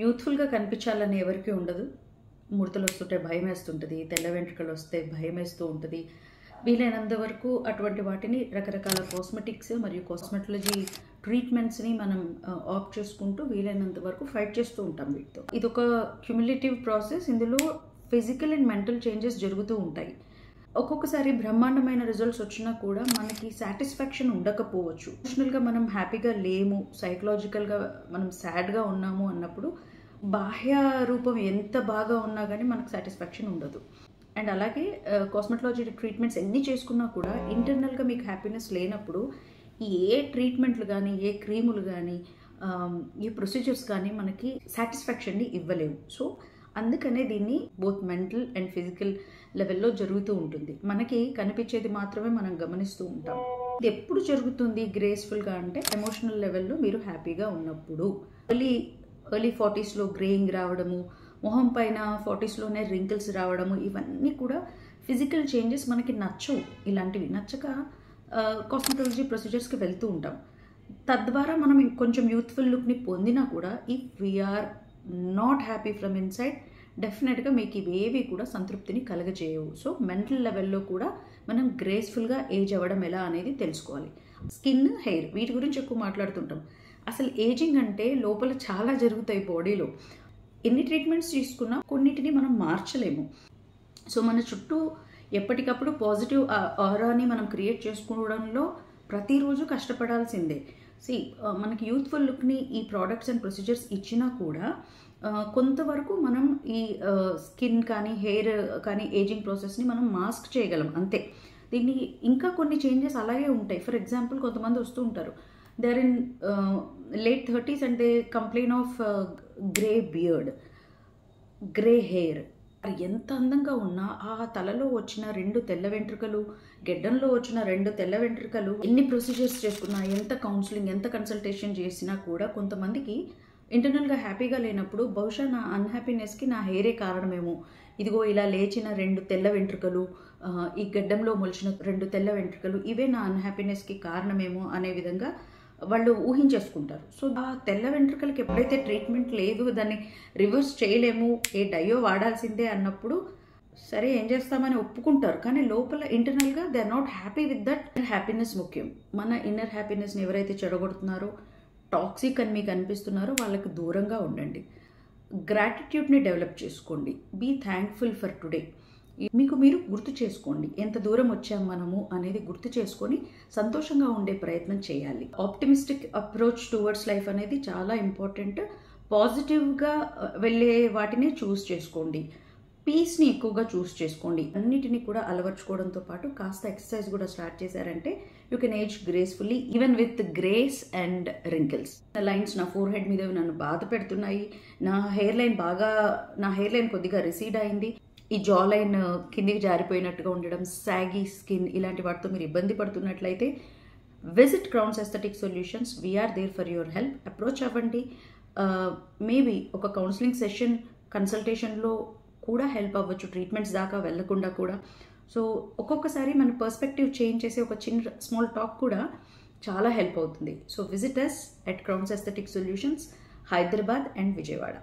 యూత్ఫుల్గా కనిపించాలని ఎవరికీ ఉండదు. ముడతలు వస్తుంటే భయం వేస్తుంటుంది, తెల్ల వెంట్రుకలు వస్తే భయం వేస్తూ ఉంటుంది. వీలైనంత వరకు అటువంటి వాటిని రకరకాల కాస్మెటిక్స్ మరియు కాస్మెటాలజీ ట్రీట్మెంట్స్ని మనం ఆప్ట్ చేసుకుంటూ వీలైనంత వరకు ఫైట్ చేస్తూ ఉంటాం వీటితో. ఇది ఒక క్యుములేటివ్ ప్రాసెస్. ఇందులో ఫిజికల్ అండ్ మెంటల్ చేంజెస్ జరుగుతూ ఉంటాయి. ఒక్కొక్కసారి బ్రహ్మాండమైన రిజల్ట్స్ వచ్చినా కూడా మనకి సాటిస్ఫాక్షన్ ఉండకపోవచ్చు. ఎమోషనల్గా మనం హ్యాపీగా లేము, సైకలాజికల్గా మనం సాడ్గా ఉన్నాము అన్నప్పుడు బాహ్య రూపం ఎంత బాగా ఉన్నా కానీ మనకు సాటిస్ఫాక్షన్ ఉండదు. అండ్ అలాగే కాస్మెటాలజీ ట్రీట్మెంట్స్ ఎన్ని చేసుకున్నా కూడా ఇంటర్నల్గా మీకు హ్యాపీనెస్ లేనప్పుడు ఏ ట్రీట్మెంట్లు కానీ, ఏ క్రీములు కానీ, ఏ ప్రొసీజర్స్ కానీ మనకి సాటిస్ఫాక్షన్ని ఇవ్వలేవు. సో అందుకనే దీన్ని బోత్ మెంటల్ అండ్ ఫిజికల్ లెవెల్లో జరుగుతూ ఉంటుంది. మనకి కనిపించేది మాత్రమే మనం గమనిస్తూ ఉంటాం. ఇది ఎప్పుడు జరుగుతుంది గ్రేస్ఫుల్గా అంటే ఎమోషనల్ లెవెల్లో మీరు హ్యాపీగా ఉన్నప్పుడు. ఎర్లీ 40స్లో గ్రేయింగ్ రావడము, మొహం పైన 40స్లోనే రింకిల్స్ రావడము, ఇవన్నీ కూడా ఫిజికల్ చేంజెస్ మనకి నచ్చవు. ఇలాంటివి నచ్చక కాస్మెటాలజీ ప్రొసీజర్స్కి వెళ్తూ ఉంటాం. తద్వారా మనం కొంచెం యూత్ఫుల్ లుక్ని పొందినా కూడా if we are not happy from inside డెఫినెట్గా మీకు ఇవేవి కూడా సంతృప్తిని కలగజేయవు. సో మెంటల్ లెవెల్లో కూడా మనం గ్రేస్ఫుల్గా ఏజ్ అవ్వడం ఎలా అనేది తెలుసుకోవాలి. స్కిన్, హెయిర్ వీటి గురించి ఎక్కువ మాట్లాడుతుంటాం. అసలు ఏజింగ్ అంటే లోపల చాలా జరుగుతాయి బాడీలో. ఎన్ని ట్రీట్మెంట్స్ తీసుకున్నా కొన్నిటిని మనం మార్చలేము. సో మన చుట్టూ ఎప్పటికప్పుడు పాజిటివ్ ఆరాని మనం క్రియేట్ చేసుకోవడంలో ప్రతిరోజు కష్టపడాల్సిందే. మనకి యూత్ఫుల్ లుక్ని ఈ ప్రోడక్ట్స్ అండ్ ప్రొసీజర్స్ ఇచ్చినా కూడా కొంతవరకు మనం ఈ స్కిన్ కానీ, హెయిర్ కానీ ఏజింగ్ ప్రాసెస్ని మనం మాస్క్ చేయగలం అంతే. దీన్ని ఇంకా కొన్ని చేంజెస్ అలాగే ఉంటాయి. ఫర్ ఎగ్జాంపుల్ కొంతమంది వస్తూ ఉంటారు, they are in late 30s and they complain of grey beard, grey hair. ఎంత అందంగా ఉన్నా ఆ తలలో వచ్చిన 2 తెల్ల వెంట్రుకలు, గెడ్డంలో వచ్చిన 2 తెల్ల వెంట్రుకలు, ఎన్ని ప్రొసీజర్స్ చేసుకున్నా, ఎంత కౌన్సిలింగ్, ఎంత కన్సల్టేషన్ చేసినా కూడా కొంతమందికి ఇంటర్నల్గా హ్యాపీగా లేనప్పుడు బహుశా నా అన్హ్యాపీనెస్కి నా హెయిరే కారణమేమో, ఇదిగో ఇలా లేచిన 2 తెల్ల వెంట్రుకలు, ఈ గడ్డంలో మొలిచిన 2 తెల్ల వెంట్రుకలు, ఇవే నా అన్హ్యాపీనెస్కి కారణమేమో అనే విధంగా వాళ్ళు ఊహించేసుకుంటారు. సో ఆ తెల్ల వెంట్రుకలకి ఎప్పుడైతే ట్రీట్మెంట్ లేదు, దాన్ని రివర్స్ చేయలేము, ఏ డయో వాడాల్సిందే అన్నప్పుడు సరే ఏం చేస్తామని ఒప్పుకుంటారు. కానీ లోపల ఇంటర్నల్గా they are not happy with that. Happiness ముఖ్యం. మన ఇన్నర్ హ్యాపీనెస్ని ఎవరైతే చెడగొడుతున్నారో, టాక్సిక్ అని మీకు అనిపిస్తున్నారో వాళ్ళకి దూరంగా ఉండండి. గ్రాటిట్యూడ్ని డెవలప్ చేసుకోండి. Be thankful for today. మీకు మీరు గుర్తు చేసుకోండి, ఎంత దూరం వచ్చాం మనము అనేది గుర్తు చేసుకొని సంతోషంగా ఉండే ప్రయత్నం చేయాలి. ఆప్టిమిస్టిక్ అప్రోచ్ టువర్డ్స్ లైఫ్ అనేది చాలా ఇంపార్టెంట్. పాజిటివ్గా వెళ్ళే వాటినే చూస్ చేసుకోండి. పీస్ని ఎక్కువగా చూస్ చేసుకోండి. అన్నిటినీ కూడా అలవర్చుకోవడంతో పాటు కాస్త ఎక్సర్సైజ్ కూడా స్టార్ట్ చేశారంటే you can age gracefully even with grace and wrinkles. Lines నా ఫోర్ హెడ్ మీద నన్ను బాధ పెడుతున్నాయి, నా హెయిర్ లైన్ కొద్దిగా రిసీడ్ అయింది, ఈ జా లైన్ కిందికి జారిపోయినట్టుగా ఉండడం, సాగీ స్కిన్, ఇలాంటి వాటితో మీరు ఇబ్బంది పడుతున్నట్లయితే visit crowns aesthetic solutions. We're there for your help. Approach అవ్వండి. మేబీ ఒక కౌన్సిలింగ్ సెషన్, కన్సల్టేషన్లో కూడా హెల్ప్ అవ్వచ్చు, ట్రీట్మెంట్స్ దాకా వెళ్లకుండా కూడా. సో ఒక్కొక్కసారి మన పర్స్పెక్టివ్ చేంజ్ చేసే ఒక చిన్న స్మాల్ టాక్ కూడా చాలా హెల్ప్ అవుతుంది. So visit us at crowns aesthetic solutions, Hyderabad and Vijayawada.